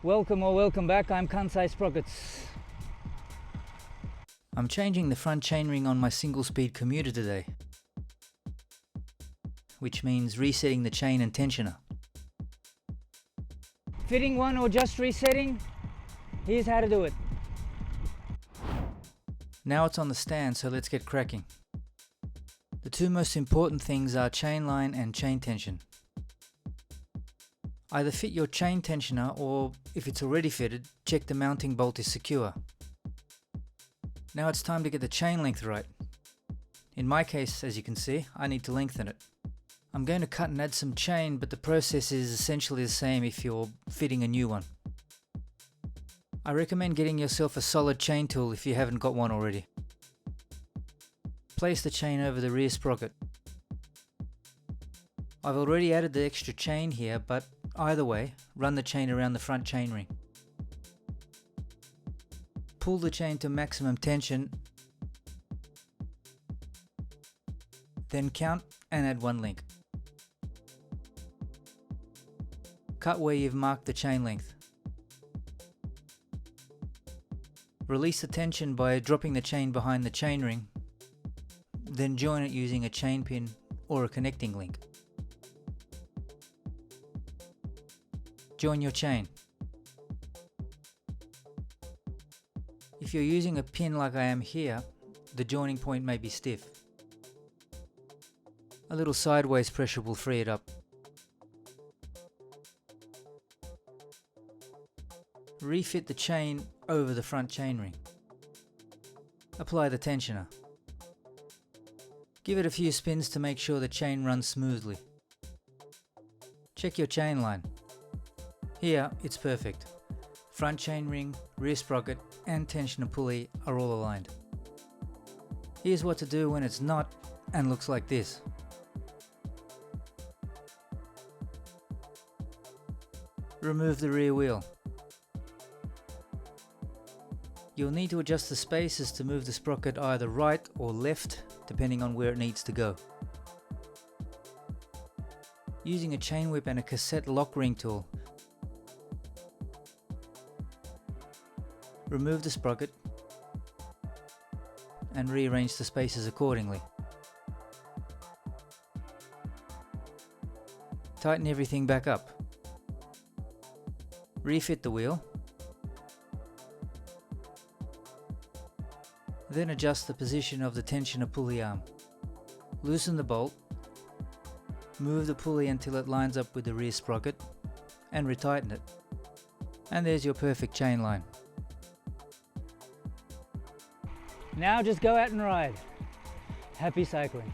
Welcome or welcome back, I'm Kansai Sprockets. I'm changing the front chainring on my single-speed commuter today, which means resetting the chain and tensioner. Fitting one or just resetting? Here's how to do it. Now it's on the stand, so let's get cracking. The two most important things are chain line and chain tension. Either fit your chain tensioner, or if it's already fitted, check the mounting bolt is secure. Now it's time to get the chain length right. In my case, as you can see, I need to lengthen it. I'm going to cut and add some chain, but the process is essentially the same if you're fitting a new one. I recommend getting yourself a solid chain tool if you haven't got one already. Place the chain over the rear sprocket. I've already added the extra chain here, but either way, run the chain around the front chainring. Pull the chain to maximum tension, then count and add one link. Cut where you've marked the chain length. Release the tension by dropping the chain behind the chainring, then join it using a chain pin or a connecting link. Join your chain. If you're using a pin like I am here, the joining point may be stiff. A little sideways pressure will free it up. Refit the chain over the front chainring. Apply the tensioner. Give it a few spins to make sure the chain runs smoothly. Check your chain line. Here, it's perfect. Front chainring, rear sprocket, and tensioner pulley are all aligned. Here's what to do when it's not and looks like this. Remove the rear wheel. You'll need to adjust the spacers to move the sprocket either right or left, depending on where it needs to go. Using a chain whip and a cassette lock ring tool, remove the sprocket and rearrange the spacers accordingly. Tighten everything back up. Refit the wheel. Then adjust the position of the tensioner pulley arm. Loosen the bolt. Move the pulley until it lines up with the rear sprocket and retighten it. And there's your perfect chain line. Now just go out and ride. Happy cycling.